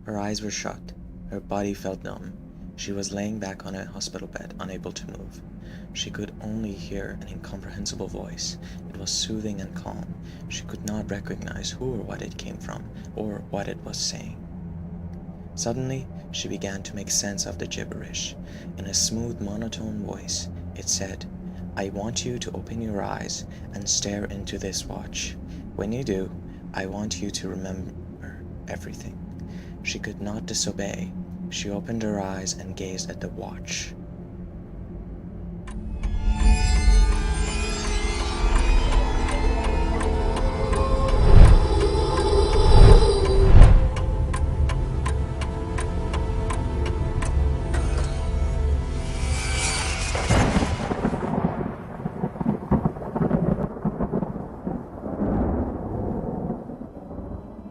Her eyes were shut. Her body felt numb. She was laying back on a hospital bed, unable to move. She could only hear an incomprehensible voice. It was soothing and calm. She could not recognize who or what it came from, or what it was saying. Suddenly, she began to make sense of the gibberish. In a smooth, monotone voice, it said, "I want you to open your eyes and stare into this watch. When you do, I want you to remember everything." She could not disobey. She opened her eyes and gazed at the watch.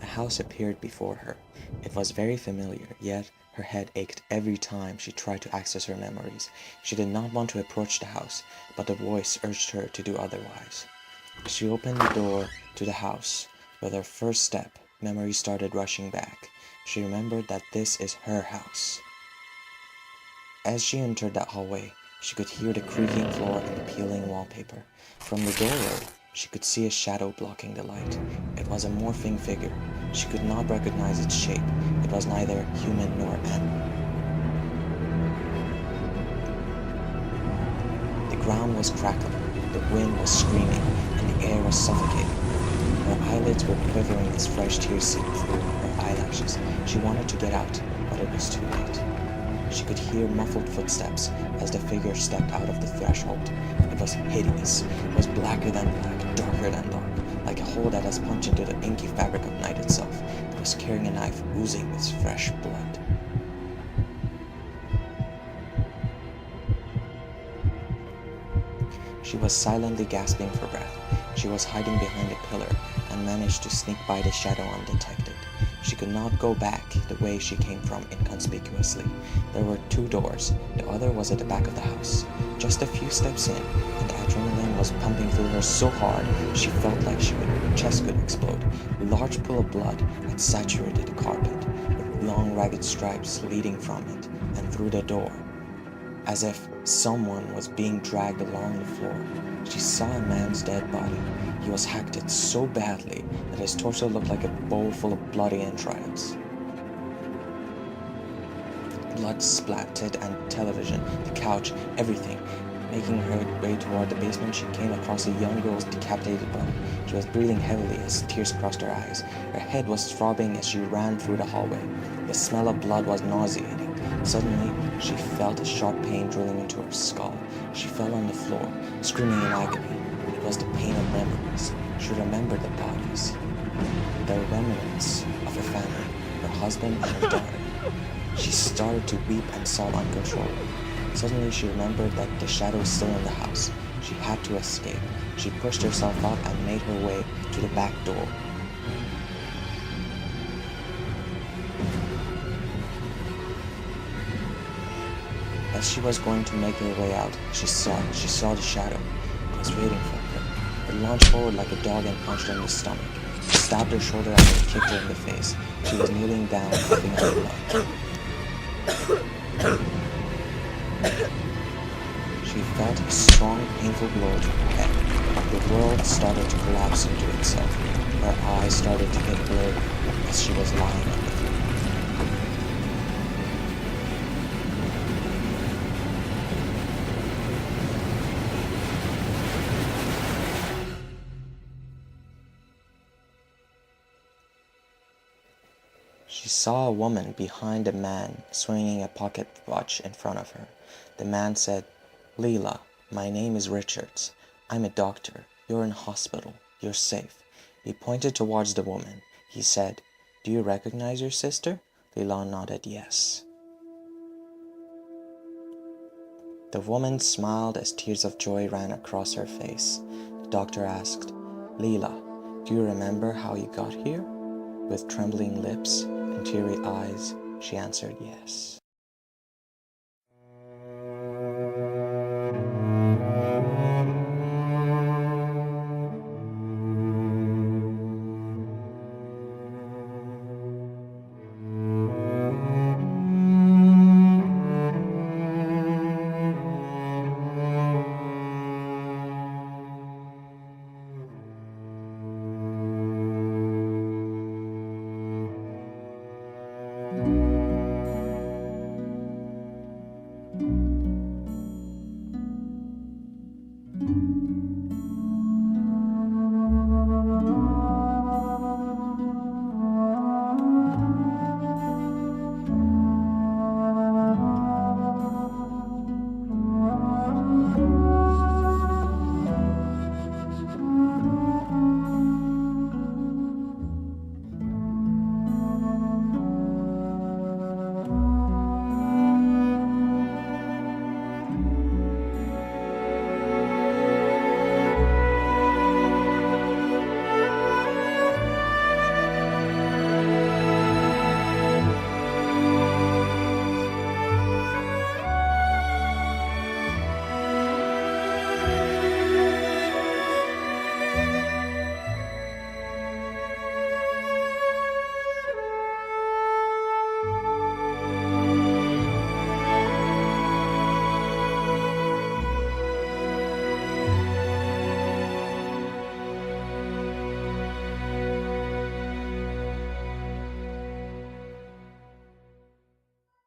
A house appeared before her. It was very familiar, yet her head ached every time she tried to access her memories. She did not want to approach the house, but the voice urged her to do otherwise. She opened the door to the house. With her first step, memory started rushing back. She remembered that this is her house. As she entered that hallway, she could hear the creaking floor and the peeling wallpaper. From the doorway, she could see a shadow blocking the light. It was a morphing figure. She could not recognize its shape. It was neither human nor animal. The ground was crackling, the wind was screaming, and the air was suffocating. Her eyelids were quivering as fresh tears seeped through her eyelashes. She wanted to get out, but it was too late. She could hear muffled footsteps as the figure stepped out of the threshold. It was hideous. It was blacker than black, darker than dark, like a hole that has punched into the inky fabric of night itself. It was carrying a knife, oozing its fresh blood. She was silently gasping for breath. She was hiding behind a pillar and managed to sneak by the shadow undetected. She could not go back the way she came from inconspicuously. There were two doors. The other was at the back of the house. Just a few steps in, and the adrenalin was pumping through her so hard she felt like her chest could explode. A large pool of blood had saturated the carpet, with long ragged stripes leading from it and through the door, as if someone was being dragged along the floor. She saw a man's dead body. He was hacked so badly that his torso looked like a bowl full of bloody entrails. Blood splattered and television, the couch, everything. Making her way toward the basement, she came across a young girl's decapitated body. She was breathing heavily as tears crossed her eyes. Her head was throbbing as she ran through the hallway. The smell of blood was nauseating. Suddenly, she felt a sharp pain drilling into her skull. She fell on the floor, screaming in agony. It was the pain of memories. She remembered the bodies, the remnants of her family, her husband and her daughter. She started to weep and sob uncontrollably. Suddenly, she remembered that the shadow was still in the house. She had to escape. She pushed herself up and made her way to the back door. As she was going to make her way out, she saw the shadow. It was waiting for her. It launched forward like a dog and punched her in the stomach. It stabbed her shoulder and it kicked her in the face. She was kneeling down, coughing out blood. She felt a strong, painful blow to her head. The world started to collapse into itself. Her eyes started to get blurred as she was lying on the floor. She saw a woman behind a man swinging a pocket watch in front of her. The man said, "Leela, my name is Richards. I'm a doctor. You're in hospital. You're safe." He pointed towards the woman. He said, "Do you recognize your sister?" Leela nodded yes. The woman smiled as tears of joy ran across her face. The doctor asked, "Leela, do you remember how you got here?" With trembling lips and teary eyes, she answered yes.